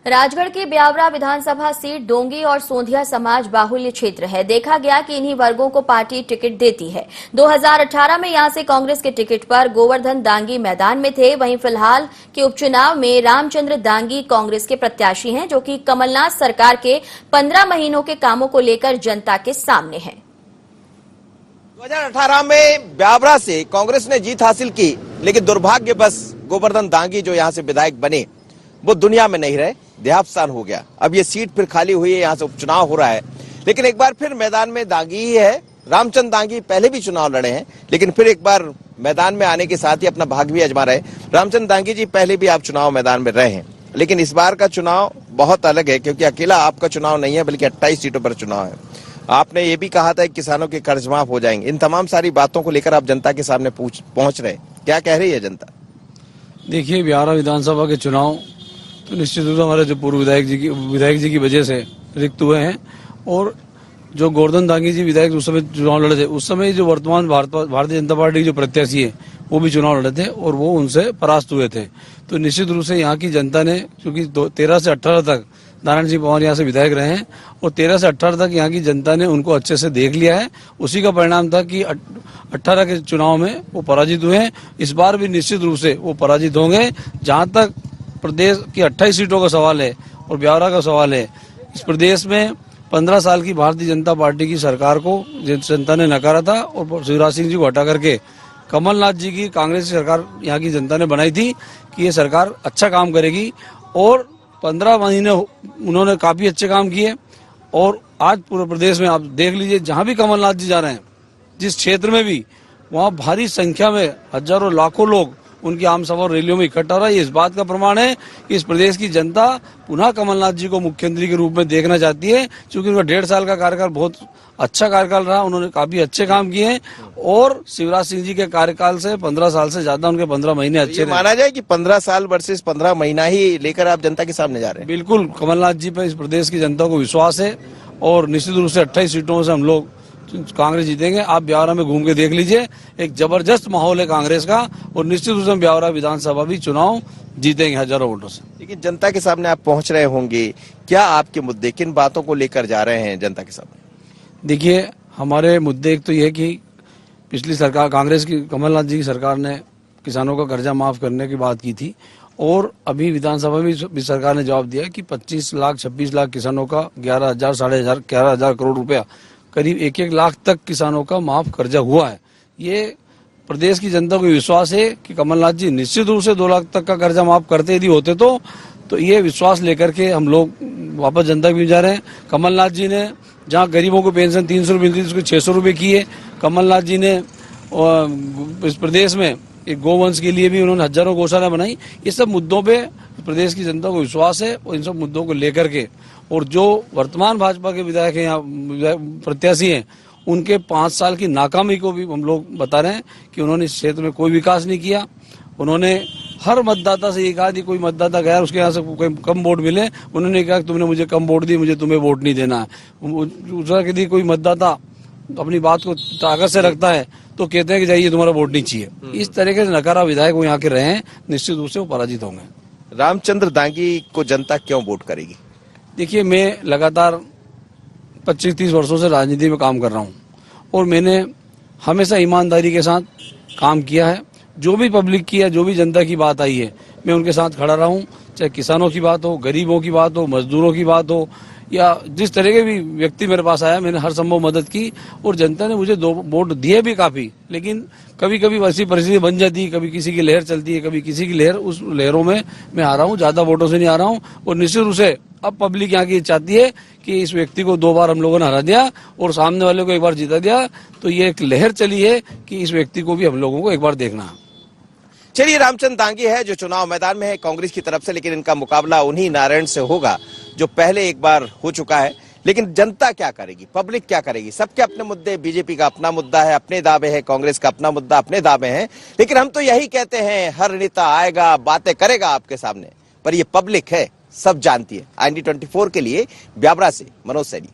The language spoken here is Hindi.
राजगढ़ की ब्यावरा विधानसभा सीट डोंगी और सोंधिया समाज बाहुल्य क्षेत्र है। देखा गया कि इन्हीं वर्गों को पार्टी टिकट देती है। 2018 में यहां से कांग्रेस के टिकट पर गोवर्धन दांगी मैदान में थे। वहीं फिलहाल के उपचुनाव में रामचंद्र दांगी कांग्रेस के प्रत्याशी हैं, जो कि कमलनाथ सरकार के 15 महीनों के कामों को लेकर जनता के सामने है। 2018 में ब्यावरा से कांग्रेस ने जीत हासिल की, लेकिन दुर्भाग्य बस गोवर्धन दांगी जो यहां से विधायक बने वो दुनिया में नहीं रहे, देहावसान हो गया। अब ये सीट फिर खाली हुई है, यहाँ से उपचुनाव हो रहा है, लेकिन एक बार फिर मैदान में दांगी ही है। रामचंद्र दांगी पहले भी चुनाव लड़े हैं, लेकिन फिर एक बार मैदान में आने के साथ ही अपना भाग भी आजमा रहे। रामचंद्र दांगी जी, पहले भी आप चुनाव मैदान में रहे हैं, लेकिन इस बार का चुनाव बहुत अलग है, क्योंकि अकेला आपका चुनाव नहीं है, बल्कि 28 सीटों पर चुनाव है। आपने ये भी कहा था कि किसानों के कर्ज माफ हो जाएंगे। इन तमाम सारी बातों को लेकर आप जनता के सामने पहुंच रहे हैं, क्या कह रही है जनता? देखिए, ब्यावरा विधानसभा के चुनाव तो निश्चित रूप से हमारे जो पूर्व विधायक जी की वजह से रिक्त हुए हैं, और जो गोवर्धन दांगी जी विधायक उस समय चुनाव लड़े थे, उस समय जो वर्तमान भारतीय जनता पार्टी के जो प्रत्याशी है वो भी चुनाव लड़े थे और वो उनसे परास्त हुए थे। तो निश्चित रूप से यहाँ की जनता ने, क्योंकि 13 से 18 तक नारायण सिंह पवार यहाँ से विधायक रहे हैं और 13 से 18 तक यहाँ की जनता ने उनको अच्छे से देख लिया है। उसी का परिणाम था कि 18 के चुनाव में वो पराजित हुए हैं। इस बार भी निश्चित रूप से वो पराजित होंगे। जहाँ तक प्रदेश की 28 सीटों का सवाल है और ब्यावरा का सवाल है, इस प्रदेश में 15 साल की भारतीय जनता पार्टी की सरकार को जनता ने नकारा था और शिवराज सिंह जी को हटा करके कमलनाथ जी की कांग्रेस की सरकार यहाँ की जनता ने बनाई थी कि ये सरकार अच्छा काम करेगी, और 15 महीने उन्होंने काफी अच्छे काम किए। और आज पूरे प्रदेश में आप देख लीजिए, जहाँ भी कमलनाथ जी जा रहे हैं, जिस क्षेत्र में भी, वहाँ भारी संख्या में हजारों लाखों लोग उनकी आम सभा और रैलियों में इकट्ठा रहा। ये इस बात का प्रमाण है कि इस प्रदेश की जनता पुनः कमलनाथ जी को मुख्यमंत्री के रूप में देखना चाहती है, क्योंकि उनका 1.5 साल का कार्यकाल बहुत अच्छा कार्यकाल रहा। उन्होंने काफी अच्छे काम किए हैं और शिवराज सिंह जी के कार्यकाल से 15 साल से ज्यादा उनके 15 महीने अच्छे रहे। माना जाए कि 15 साल वर्सेस 15 महीना ही लेकर आप जनता के सामने जा रहे हैं? बिल्कुल, कमलनाथ जी पर इस प्रदेश की जनता को विश्वास है और निश्चित रूप से 28 सीटों से हम लोग कांग्रेस जीतेंगे। आप ब्यावरा में घूम के देख लीजिए, एक जबरदस्त माहौल है कांग्रेस का, और निश्चित रूप से ब्यावरा विधानसभा भी चुनाव जीतेंगे हजारों वोटों से। लेकिन जनता के सामने आप पहुंच रहे होंगे, क्या आपके मुद्दे, किन बातों को लेकर जा रहे हैं जनता के सामने? देखिए, हमारे मुद्दे एक तो ये कि पिछली सरकार, कांग्रेस की, कमलनाथ जी की सरकार ने किसानों का कर्जा माफ करने की बात की थी, और अभी विधानसभा में भी सरकार ने जवाब दिया कि 25 लाख 26 लाख किसानों का 11,000 साढ़े 11,000 करोड़ रुपया, करीब 1-1 लाख तक किसानों का माफ कर्जा हुआ है। ये प्रदेश की जनता को विश्वास है कि कमलनाथ जी निश्चित रूप से 2 लाख तक का कर्जा माफ करते यदि होते तो ये विश्वास लेकर के हम लोग वापस जनता भी जा रहे हैं। कमलनाथ जी ने जहाँ गरीबों को पेंशन 300 रुपये मिलती थी, उसको 600 रुपये की है। कमलनाथ जी ने इस प्रदेश में एक गोवंश के लिए भी उन्होंने हजारों गौशाला बनाई। ये सब मुद्दों पे प्रदेश की जनता को विश्वास है, और इन सब मुद्दों को लेकर के, और जो वर्तमान भाजपा के विधायक हैं, यहाँ प्रत्याशी हैं, उनके 5 साल की नाकामी को भी हम लोग बता रहे हैं कि उन्होंने इस क्षेत्र में कोई विकास नहीं किया। उन्होंने हर मतदाता से ये कहा कि कोई मतदाता गया उसके यहाँ से कोई कम वोट मिले, उन्होंने कहा तुमने मुझे कम वोट दी, मुझे तुम्हें वोट नहीं देना है। दूसरा यदि कोई मतदाता अपनी बात को ताकत से रखता है तो कहते हैं कि जाइए, तुम्हारा वोट नहीं चाहिए। इस तरीके से नकारा विधायक वो यहाँ के रहे हैं, निश्चित रूप से वो पराजित होंगे। रामचंद्र दांगी को जनता क्यों वोट करेगी? देखिए, मैं लगातार 25-30 वर्षों से राजनीति में काम कर रहा हूँ, और मैंने हमेशा ईमानदारी के साथ काम किया है। जो भी पब्लिक की है, जो भी जनता की बात आई है, मैं उनके साथ खड़ा रहा हूँ। चाहे किसानों की बात हो, गरीबों की बात हो, मजदूरों की बात हो, या जिस तरह के भी व्यक्ति मेरे पास आया, मैंने हर संभव मदद की, और जनता ने मुझे 2 वोट दिए भी काफी। लेकिन कभी कभी वैसी परिस्थिति बन जाती है, कभी किसी की लहर चलती है, कभी किसी की लहर, उस लहरों में मैं आ रहा हूँ, ज्यादा वोटों से नहीं आ रहा हूँ। और निश्चित रूप से अब पब्लिक यहाँ की चाहती है कि इस व्यक्ति को 2 बार हम लोगों ने हरा दिया और सामने वाले को 1 बार जीता दिया, तो ये एक लहर चली है कि इस व्यक्ति को भी हम लोगों को 1 बार देखना है। चलिए, रामचंद्र दांगी है जो चुनाव मैदान में है कांग्रेस की तरफ से, लेकिन इनका मुकाबला उन्हीं नारायण से होगा जो पहले एक बार हो चुका है। लेकिन जनता क्या करेगी, पब्लिक क्या करेगी? सबके अपने मुद्दे, बीजेपी का अपना मुद्दा है, अपने दावे हैं, कांग्रेस का अपना मुद्दा, अपने दावे हैं। लेकिन हम तो यही कहते हैं, हर नेता आएगा, बातें करेगा आपके सामने, पर ये पब्लिक है, सब जानती है। IND 24 के लिए ब्यावरा से मनोज सैनी।